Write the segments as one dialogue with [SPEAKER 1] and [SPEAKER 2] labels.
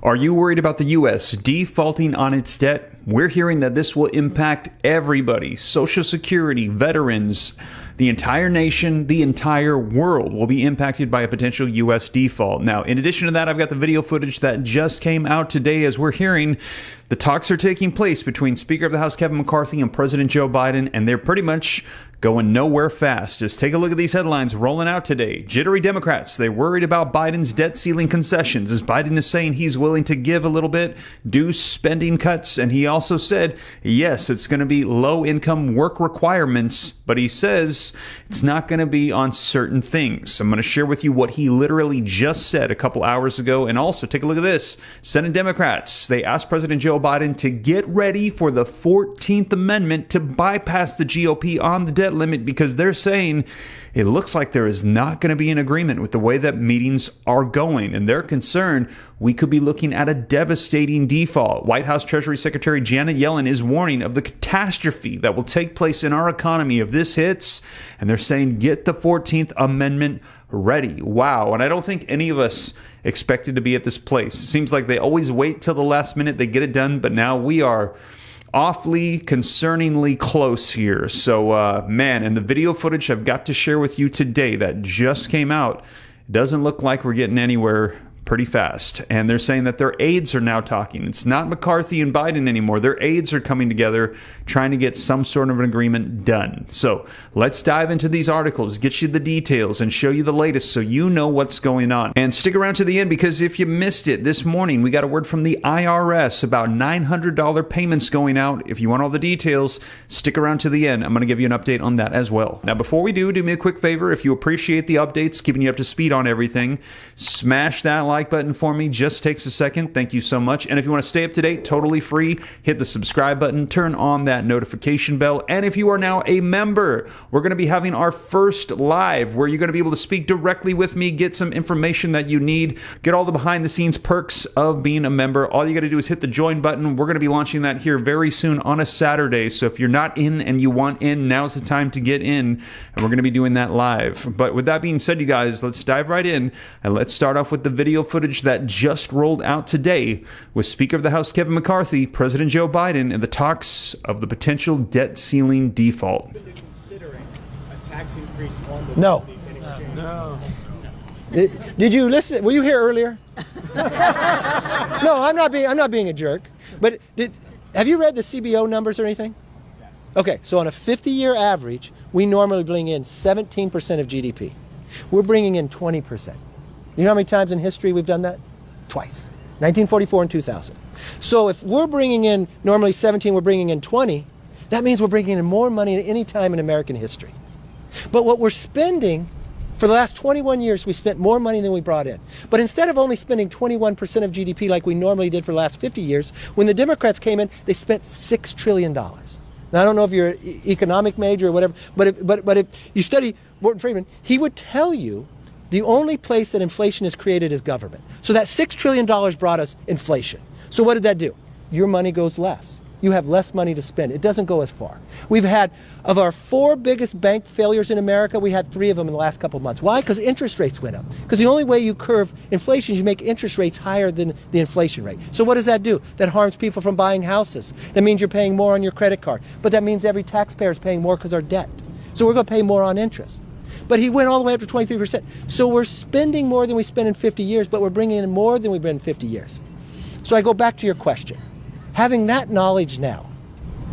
[SPEAKER 1] Are you worried about the U.S. defaulting on its debt? We're hearing that this will impact everybody. Social Security, veterans, the entire nation, the entire world will be impacted by a potential U.S. default. Now, in addition to that, I've got the video footage that just came out today as we're hearing the talks are taking place between Speaker of the House Kevin McCarthy and President Joe Biden, and they're pretty much going nowhere fast. Just take a look at these headlines rolling out today. Jittery Democrats, they're worried about Biden's debt ceiling concessions, as Biden is saying he's willing to give a little bit, do spending cuts, and he also said, yes, it's going to be low-income work requirements, but he says it's not going to be on certain things. I'm going to share with you what he literally just said a couple hours ago, and also take a look at this. Senate Democrats, they asked President Joe Biden to get ready for the 14th Amendment to bypass the GOP on the debt limit, because they're saying it looks like there is not going to be an agreement with the way that meetings are going, and they're concerned we could be looking at a devastating default. White House Treasury Secretary Janet Yellen is warning of the catastrophe that will take place in our economy if this hits, and they're saying get the 14th Amendment ready. Wow. And I don't think any of us expected to be at this place. It seems like they always wait till the last minute, they get it done, but now we are awfully concerningly close here. So, man, and the video footage I've got to share with you today that just came out doesn't look like we're getting anywhere pretty fast. And they're saying that their aides are now talking. It's not McCarthy and Biden anymore. Their aides are coming together, trying to get some sort of an agreement done. So let's dive into these articles, get you the details, and show you the latest so you know what's going on. And stick around to the end, because if you missed it this morning, we got a word from the IRS about $900 payments going out. If you want all the details, stick around to the end. I'm going to give you an update on that as well. Now, before we do me a quick favor. If you appreciate the updates, keeping you up to speed on everything, smash that like button for me. Just takes a second. Thank you so much. And if you want to stay up to date, totally free, hit the subscribe button, turn on that notification bell. And if you are now a member, we're going to be having our first live where you're going to be able to speak directly with me, get some information that you need, get all the behind the scenes perks of being a member. All you got to do is hit the join button. We're going to be launching that here very soon on a Saturday. So if you're not in and you want in, now's the time to get in. And we're going to be doing that live. But with that being said, you guys, let's dive right in and let's start off with the video footage that just rolled out today with Speaker of the House Kevin McCarthy, President Joe Biden, and the talks of the potential debt ceiling default.
[SPEAKER 2] Considering a tax increase on the
[SPEAKER 3] No.
[SPEAKER 2] No.
[SPEAKER 3] Did you listen? Were you here earlier? No, I'm not being a jerk. But have you read the CBO numbers or anything?
[SPEAKER 2] Yes.
[SPEAKER 3] Okay, so on a 50-year average, we normally bring in 17% of GDP. We're bringing in 20%. You know how many times in history we've done that? Twice. 1944 and 2000. So if we're bringing in normally 17, we're bringing in 20, that means we're bringing in more money than any time in American history. But what we're spending, for the last 21 years, we spent more money than we brought in. But instead of only spending 21% of GDP like we normally did for the last 50 years, when the Democrats came in, they spent $6 trillion. Now, I don't know if you're an economic major or whatever, but if you study Morton Friedman, he would tell you the only place that inflation is created is government. So that $6 trillion brought us inflation. So what did that do? Your money goes less. You have less money to spend. It doesn't go as far. We've had, of our 4 biggest bank failures in America, we had 3 of them in the last couple of months. Why? Because interest rates went up. Because the only way you curve inflation is you make interest rates higher than the inflation rate. So what does that do? That harms people from buying houses. That means you're paying more on your credit card. But that means every taxpayer is paying more because our debt. So we're going to pay more on interest. But he went all the way up to 23%. So we're spending more than we spent in 50 years, but we're bringing in more than we've been in 50 years. So I go back to your question. Having that knowledge now,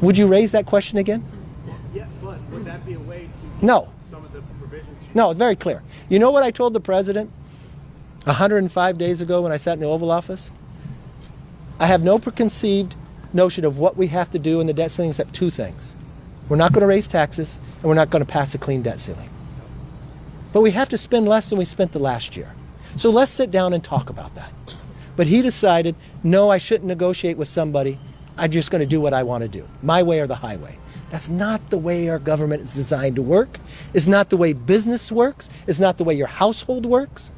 [SPEAKER 3] would you raise that question again?
[SPEAKER 2] Yeah, but would that be a way to
[SPEAKER 3] No.
[SPEAKER 2] some of the provisions?
[SPEAKER 3] No, it's very clear. You know what I told the president 105 days ago when I sat in the Oval Office? I have no preconceived notion of what we have to do in the debt ceiling except 2 things. We're not going to raise taxes, and we're not going to pass a clean debt ceiling. But we have to spend less than we spent the last year. So let's sit down and talk about that. But he decided, no, I shouldn't negotiate with somebody. I'm just going to do what I want to do, my way or the highway. That's not the way our government is designed to work. It's not the way business works. It's not the way your household works.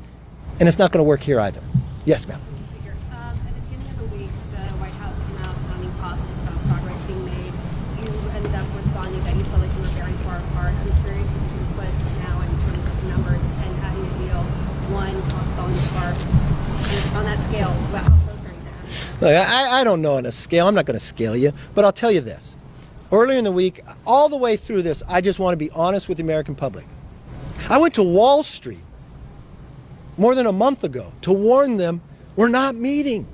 [SPEAKER 3] And it's not going to work here either. Yes, ma'am.
[SPEAKER 4] Speaker, at the beginning of the week, the White House came out sounding positive about progress being made. You ended up responding that you felt like you were very far apart. I'm curious if you could put now in terms of numbers, 10 having a deal, 1 falling apart. On that scale, how close are you
[SPEAKER 3] Look, I don't know on a scale. I'm not going to scale you, but I'll tell you this. Earlier in the week, all the way through this, I just want to be honest with the American public. I went to Wall Street more than a month ago to warn them we're not meeting.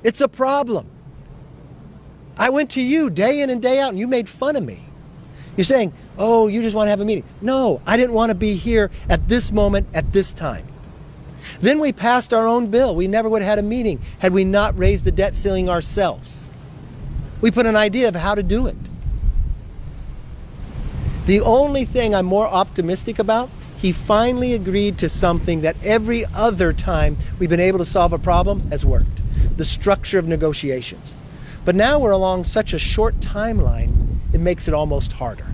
[SPEAKER 3] It's a problem. I went to you day in and day out, and you made fun of me. You're saying, oh, you just want to have a meeting. No, I didn't want to be here at this moment, at this time. Then we passed our own bill. We never would have had a meeting had we not raised the debt ceiling ourselves. We put an idea of how to do it. The only thing I'm more optimistic about, he finally agreed to something that every other time we've been able to solve a problem has worked. The structure of negotiations. But now we're along such a short timeline, it makes it almost harder.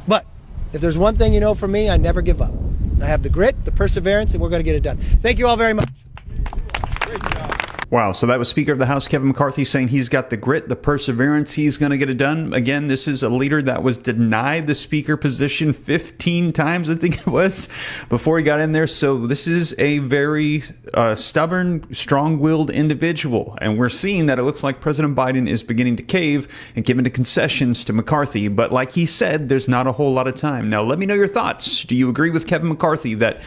[SPEAKER 3] But if there's one thing you know from me, I never give up. I have the grit, the perseverance, and we're going to get it done. Thank you all very much.
[SPEAKER 1] Wow, so that was Speaker of the House Kevin McCarthy saying he's got the grit, the perseverance, he's going to get it done. Again, this is a leader that was denied the speaker position 15 times, I think it was, before he got in there. So this is a very stubborn, strong-willed individual. And we're seeing that it looks like President Biden is beginning to cave and give into concessions to McCarthy. But like he said, there's not a whole lot of time. Now, let me know your thoughts. Do you agree with Kevin McCarthy that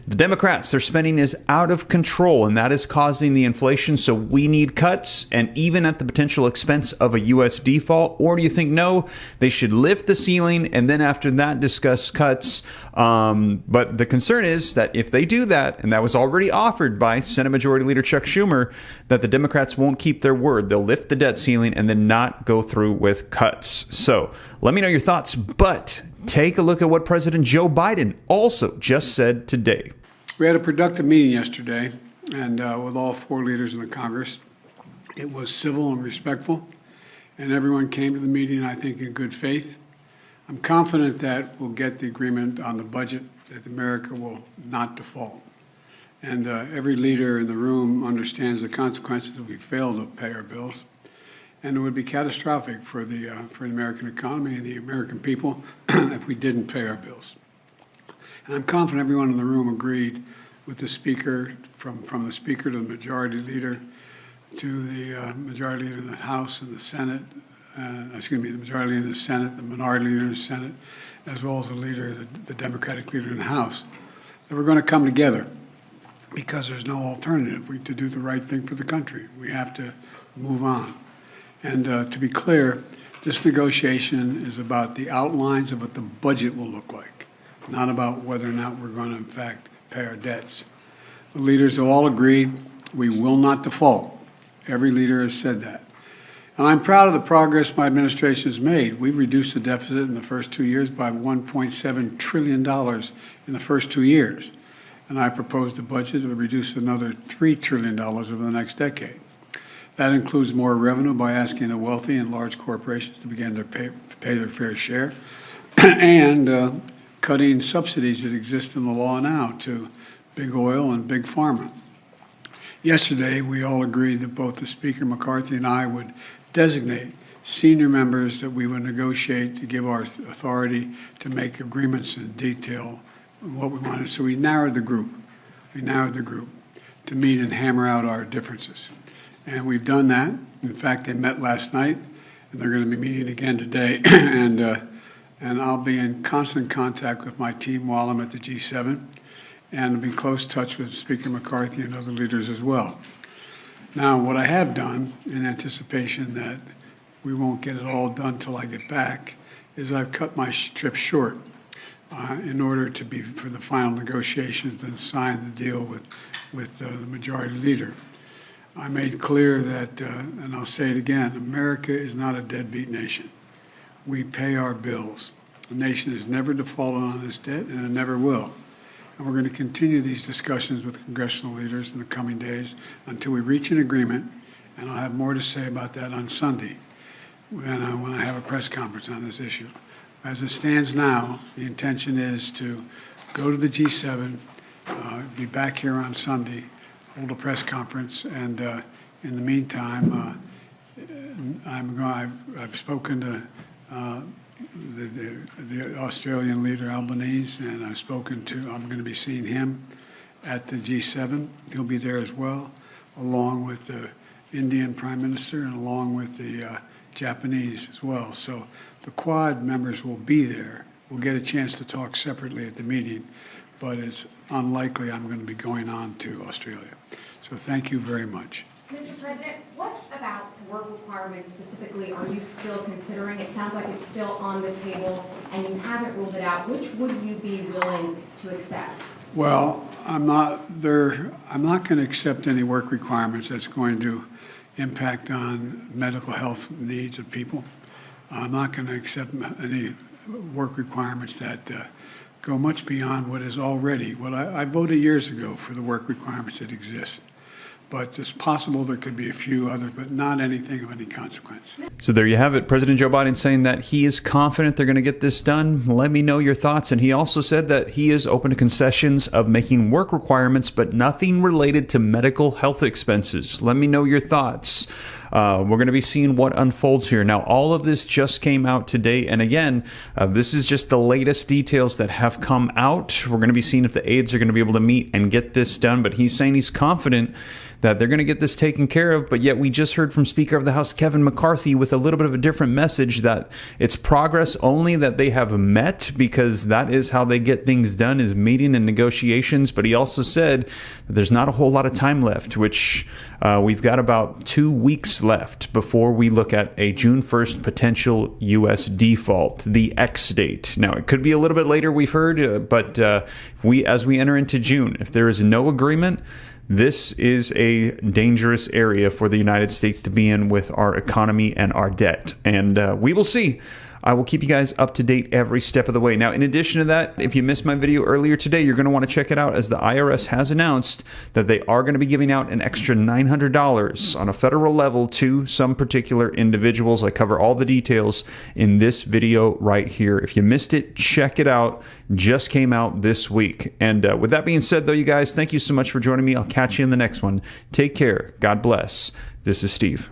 [SPEAKER 1] the Democrats, their spending is out of control, and that is causing the inflation, so we need cuts, and even at the potential expense of a U.S. default? Or do you think, no, they should lift the ceiling, and then after that discuss cuts? But the concern is that if they do that, and that was already offered by Senate Majority Leader Chuck Schumer, that the Democrats won't keep their word. They'll lift the debt ceiling and then not go through with cuts. So let me know your thoughts, but take a look at what President Joe Biden also just said today.
[SPEAKER 5] We had a productive meeting yesterday, and with all four leaders in the Congress. It was civil and respectful, and everyone came to the meeting, I think, in good faith. I'm confident that we'll get the agreement on the budget, that America will not default. And every leader in the room understands the consequences if we fail to pay our bills. And it would be catastrophic for the American economy and the American people if we didn't pay our bills. And I'm confident everyone in the room agreed with the Speaker, from the Speaker to the Majority Leader, to the Majority Leader in the House and the Senate, the Majority Leader in the Senate, the Minority Leader in the Senate, as well as the Democratic Leader in the House, that we're going to come together because there's no alternative to do the right thing for the country. We have to move on. And to be clear, this negotiation is about the outlines of what the budget will look like, not about whether or not we're going to, in fact, pay our debts. The leaders have all agreed we will not default. Every leader has said that. And I'm proud of the progress my administration has made. We've reduced the deficit in the first 2 years by $1.7 trillion in the first 2 years. And I proposed a budget that would reduce another $3 trillion over the next decade. That includes more revenue by asking the wealthy and large corporations to begin to pay their fair share, and cutting subsidies that exist in the law now to big oil and big pharma. Yesterday, we all agreed that both the Speaker McCarthy and I would designate senior members that we would negotiate to give our authority to make agreements in detail on what we wanted. So we narrowed the group. To meet and hammer out our differences. And we've done that. In fact, they met last night, and they're going to be meeting again today. And I'll be in constant contact with my team while I'm at the G7, and I'll be in close touch with Speaker McCarthy and other leaders as well. Now, what I have done, in anticipation that we won't get it all done till I get back, is I've cut my trip short in order to be for the final negotiations and sign the deal with the Majority Leader. I made clear that, and I'll say it again, America is not a deadbeat nation. We pay our bills. The nation has never defaulted on its debt, and it never will. And we're going to continue these discussions with congressional leaders in the coming days until we reach an agreement, and I'll have more to say about that on Sunday when I have a press conference on this issue. As it stands now, the intention is to go to the G7, be back here on Sunday, hold a press conference, and in the meantime, I've spoken to the Australian leader Albanese, and I'm going to be seeing him at the G7. He'll be there as well, along with the Indian Prime Minister and along with the Japanese as well. So the Quad members will be there. We'll get a chance to talk separately at the meeting, but it's unlikely I'm going to be going on to Australia. So thank you very much.
[SPEAKER 6] Mr. President, what about work requirements specifically are you still considering? It sounds like it's still on the table and you haven't ruled it out. Which would you be willing to accept?
[SPEAKER 5] Well, I'm not going to accept any work requirements that's going to impact on medical health needs of people. I'm not going to accept any work requirements that go much beyond what is already. Well, I voted years ago for the work requirements that exist. But it's possible there could be a few others, but not anything of any consequence.
[SPEAKER 1] So there you have it. President Joe Biden saying that he is confident they're going to get this done. Let me know your thoughts. And he also said that he is open to concessions of making work requirements, but nothing related to medical health expenses. Let me know your thoughts. We're going to be seeing what unfolds here. Now, all of this just came out today. And again, this is just the latest details that have come out. We're going to be seeing if the aides are going to be able to meet and get this done. But he's saying he's confident that they're going to get this taken care of. But yet we just heard from Speaker of the House Kevin McCarthy with a little bit of a different message that it's progress only that they have met, because that is how they get things done, is meeting and negotiations. But he also said that there's not a whole lot of time left, which we've got about 2 weeks left before we look at a June 1st potential U.S. default, the X date. Now, it could be a little bit later, we've heard, but as we enter into June, if there is no agreement, this is a dangerous area for the United States to be in with our economy and our debt. And we will see. I will keep you guys up to date every step of the way. Now, in addition to that, if you missed my video earlier today, you're going to want to check it out, as the IRS has announced that they are going to be giving out an extra $900 on a federal level to some particular individuals. I cover all the details in this video right here. If you missed it, check it out. Just came out this week. And with that being said, though, you guys, thank you so much for joining me. I'll catch you in the next one. Take care. God bless. This is Steve.